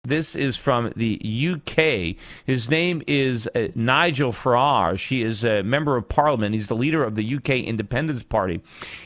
This is from the UK. His name is Nigel Farage. He is a member of parliament. He's the leader of the UK Independence Party.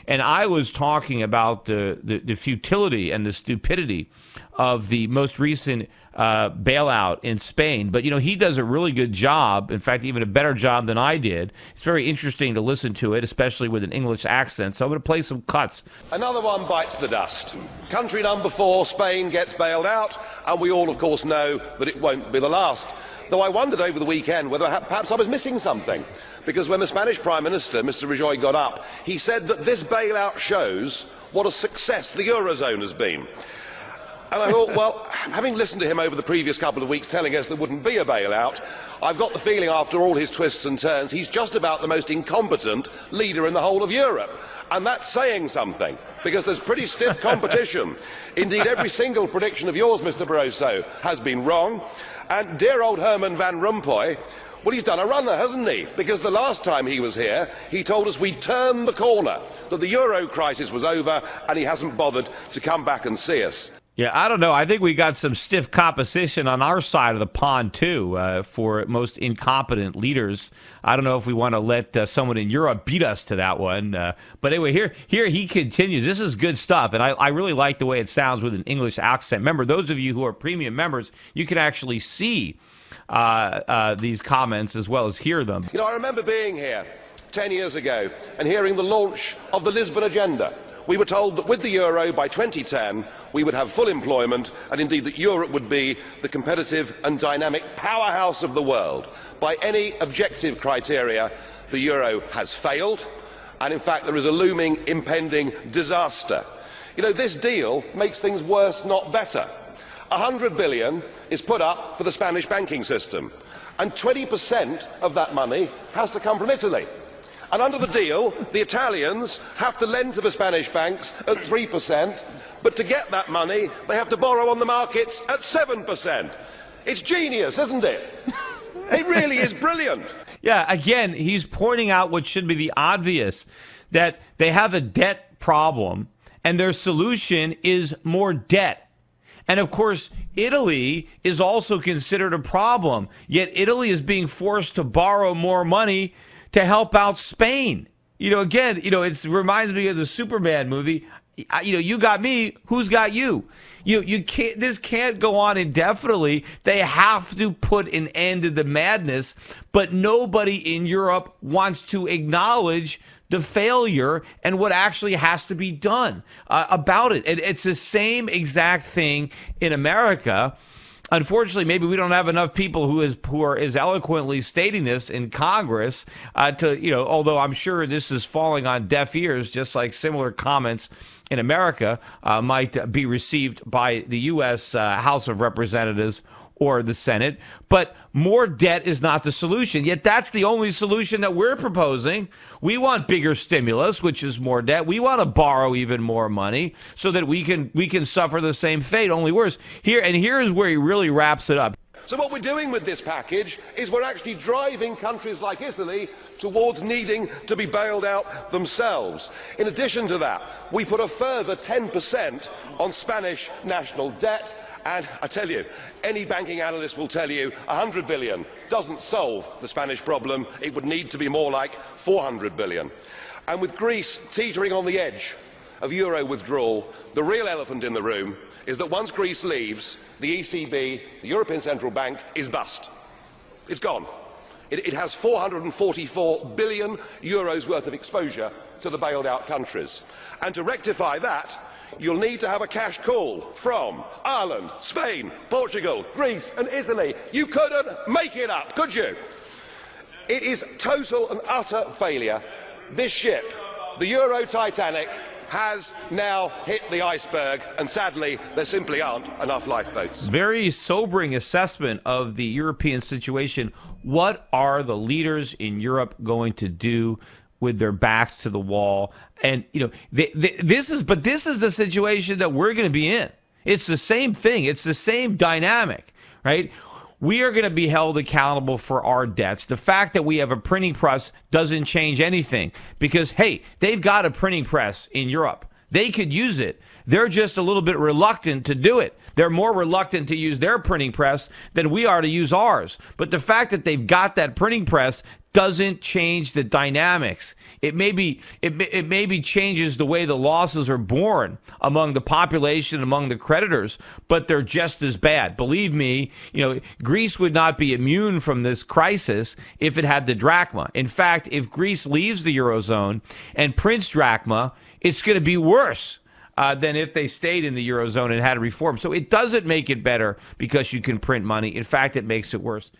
And I was talking about the futility and the stupidity of the most recent bailout in Spain. But, you know, he does a really good job, in fact, even a better job than I did. It's very interesting to listen to it, especially with an English accent. So I'm going to play some cuts. Another one bites the dust. Country number 4, Spain, gets bailed out, and we all, of course, know that it won't be the last. Though I wondered over the weekend whether perhaps I was missing something, because when the Spanish Prime Minister, Mr. Rajoy, got up, he said that this bailout shows what a success the Eurozone has been. And I thought, well, having listened to him over the previous couple of weeks telling us there wouldn't be a bailout, I've got the feeling after all his twists and turns, he's just about the most incompetent leader in the whole of Europe. And that's saying something, because there's pretty stiff competition. Indeed, every single prediction of yours, Mr. Barroso, has been wrong. And dear old Herman Van Rompuy, well, he's done a runner, hasn't he? Because the last time he was here, he told us we'd turned the corner, that the euro crisis was over, and he hasn't bothered to come back and see us. Yeah, I don't know. I think we got some stiff composition on our side of the pond, too, for most incompetent leaders. I don't know if we want to let someone in Europe beat us to that one. But anyway, here he continues. This is good stuff, and I really like the way it sounds with an English accent. Remember, those of you who are premium members, you can actually see these comments as well as hear them. You know, I remember being here 10 years ago and hearing the launch of the Lisbon Agenda. We were told that with the euro by 2010 we would have full employment, and indeed that Europe would be the competitive and dynamic powerhouse of the world. By any objective criteria, the euro has failed, and in fact there is a looming impending disaster. You know, this deal makes things worse, not better. 100 billion is put up for the Spanish banking system, and 20% of that money has to come from Italy. And under the deal, the Italians have to lend to the Spanish banks at 3%, but to get that money, they have to borrow on the markets at 7%. It's genius, isn't it? It really is brilliant. Yeah, again, he's pointing out what should be the obvious, that they have a debt problem, and their solution is more debt. And of course, Italy is also considered a problem, yet Italy is being forced to borrow more money to help out Spain. You know, again, you know, it reminds me of the Superman movie. You know, you got me, who's got you? You can't. This can't go on indefinitely. They have to put an end to the madness. But nobody in Europe wants to acknowledge the failure and what actually has to be done about it. It's the same exact thing in America. Unfortunately, maybe we don't have enough people who are as eloquently stating this in Congress to, you know, although I'm sure this is falling on deaf ears, just like similar comments in America might be received by the U.S. House of Representatives or the Senate. But more debt is not the solution. Yet that's the only solution that we're proposing. We want bigger stimulus, which is more debt. We want to borrow even more money so that we can suffer the same fate, only worse. Here is where he really wraps it up. So what we're doing with this package is we're actually driving countries like Italy towards needing to be bailed out themselves. In addition to that, we put a further 10% on Spanish national debt. And I tell you, any banking analyst will tell you 100 billion doesn't solve the Spanish problem. It would need to be more like 400 billion. And with Greece teetering on the edge of euro withdrawal, the real elephant in the room is that once Greece leaves, the ECB, the European Central Bank, is bust. It's gone. It has 444 billion euros worth of exposure to the bailed out countries. And to rectify that, you'll need to have a cash call from Ireland, Spain, Portugal, Greece and Italy. You couldn't make it up, could you? It is total and utter failure. This ship, the Euro Titanic, has now hit the iceberg, and sadly there simply aren't enough lifeboats. Very sobering assessment of the European situation. What are the leaders in Europe going to do with their backs to the wall? And, you know, this is the situation that we're going to be in. It's the same thing. It's the same dynamic, right? We are going to be held accountable for our debts. The fact that we have a printing press doesn't change anything because, hey, they've got a printing press in Europe. They could use it. They're just a little bit reluctant to do it. they're more reluctant to use their printing press than we are to use ours. But the fact that they've got that printing press doesn't change the dynamics. It maybe changes the way the losses are borne among the population, among the creditors, but they're just as bad. Believe me, Greece would not be immune from this crisis if it had the drachma. In fact, if Greece leaves the Eurozone and prints drachma, it's going to be worse than if they stayed in the Eurozone and had a reform. So it doesn't make it better because you can print money. In fact, it makes it worse.